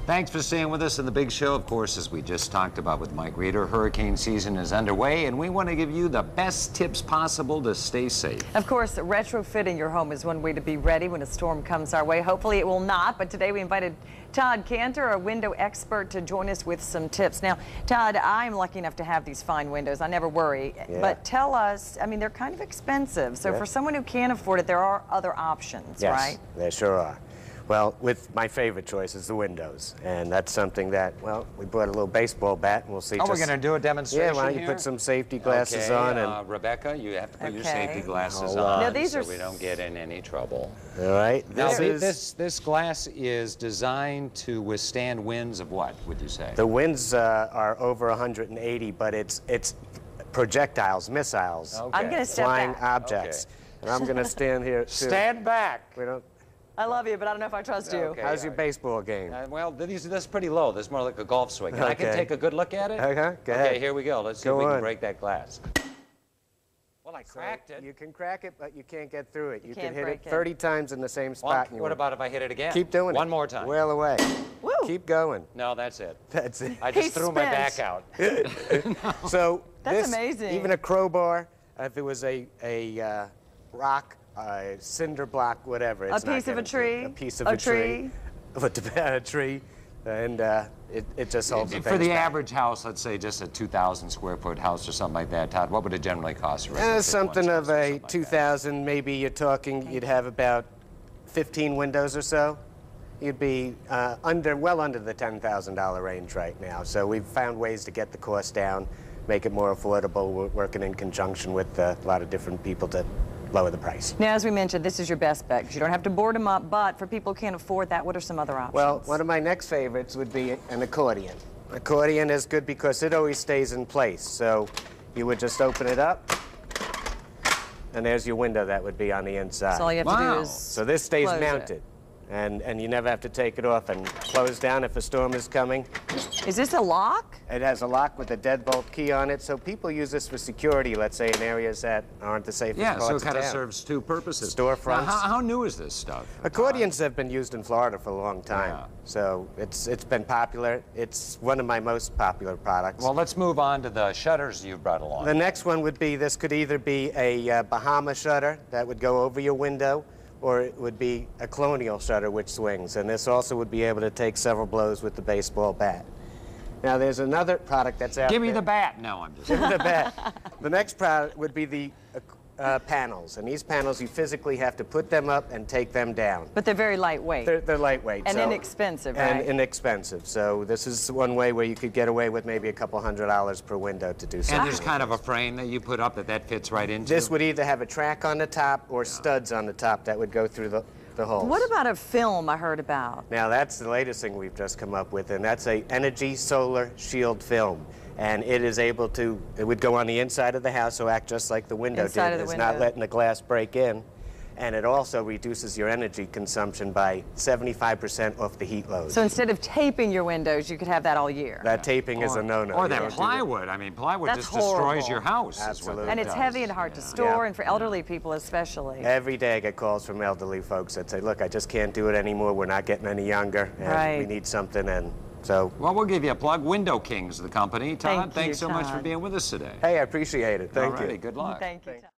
Thanks for staying with us in the big show. Of course, as we just talked about with Mike Reeder, hurricane season is underway, and we want to give you the best tips possible to stay safe. Of course, retrofitting your home is one way to be ready when a storm comes our way. Hopefully it will not, but today we invited Todd Cantor, a window expert, to join us with some tips. Now, Todd, I'm lucky enough to have these fine windows. I never worry. Yeah. But tell us, I mean, they're kind of expensive. So for someone who can't afford it, there are other options, right? Yes, there sure are. Well, with my favorite choice is the windows, and that's something that, well, we brought a little baseball bat, and we'll see. Oh, we're going to do a demonstration. Yeah, why don't you put some safety glasses on? And Rebecca, you have to put your safety glasses Hold on on. Now, so we don't get in any trouble. all right, This glass is designed to withstand winds of what, would you say? the winds are over 180, but it's projectiles, missiles, Okay. I'm going to step flying back. objects, and I'm going to stand here too. Stand back. We don't. I love you, but I don't know if I trust you. Okay. How's your baseball game? Well, this is pretty low. This is more like a golf swing. And I can Okay. take a good look at it? Okay, go Okay, ahead. here we go. Let's see Go if we can on. break that glass. Well, I So cracked it. You can crack it, but you can't get through it. You can can't hit break it it. 30 times in the same Well, spot. and you what won't. about if I hit it again? Keep doing it. One more time. Well away. Woo. Keep going. No, that's it. That's it. I just He's threw my spent. back out. So That's this, amazing. Even a crowbar, if it was a rock, a cinder block, whatever. It's A not piece of a gonna do it. tree? A piece of A a tree. tree? A tree, and it just holds the For things the back. average house, let's say just a 2,000 square foot house or something like that, Todd, what would it generally cost? For Something of a 2,000, maybe you're talking. You'd have about 15 windows or so. You'd be well under the $10,000 range right now. So we've found ways to get the cost down, make it more affordable. We're working in conjunction with a lot of different people to lower the price. Now, as we mentioned, this is your best bet because you don't have to board them up, but for people who can't afford that, what are some other options? Well, one of my next favorites would be an accordion. Accordion is good because it always stays in place. So you would just open it up, and there's your window that would be on the inside. So all you have to Wow. do is So this stays close it. mounted, and you never have to take it off and close down if a storm is coming. Is this a lock? It has a lock with a deadbolt key on it, so people use this for security, let's say, in areas that aren't the safest Yeah, parts so it of kind of town. serves two purposes. Storefronts. Now, how new is this stuff? Accordions have been used in Florida for a long time, Yeah. so it's been popular. It's one of my most popular products. Well, let's move on to the shutters you've brought along. The next one would be, this could either be a Bahama shutter that would go over your window, or it would be a colonial shutter which swings, and this also would be able to take several blows with the baseball bat. Now there's another product that's out Give me there. the bat. No, I'm just... Give me the bat. The next product would be the panels, and these panels you physically have to put them up and take them down. But they're very lightweight. They're lightweight. And so- inexpensive, And right? inexpensive. So this is one way where you could get away with maybe a couple $100 per window to do something. And there's kind of a frame that you put up that fits right into? This would either have a track on the top or studs on the top that would go through the holes. What about a film I heard about? Now that's the latest thing we've just come up with, and that's a energy solar shield film. And it is able to, it would go on the inside of the house, so act just like the window Inside did. of the It's window. not letting the glass break in. And it also reduces your energy consumption by 75% off the heat load. So instead of taping your windows, you could have that all year. That taping is a no-no. Or You that don't do plywood. I mean, plywood That's just destroys horrible. your house. Absolutely. And it's heavy and hard to store, Yeah. and for elderly people especially. Every day I get calls from elderly folks that say, look, I just can't do it anymore. We're not getting any younger, and Right. we need something. And so, Well, we'll give you a plug. Window Kings, the company. Todd, Thank you, thanks so much for Todd. being with us today. hey, I appreciate it. Thank All righty, you. good luck. Thank you. Todd.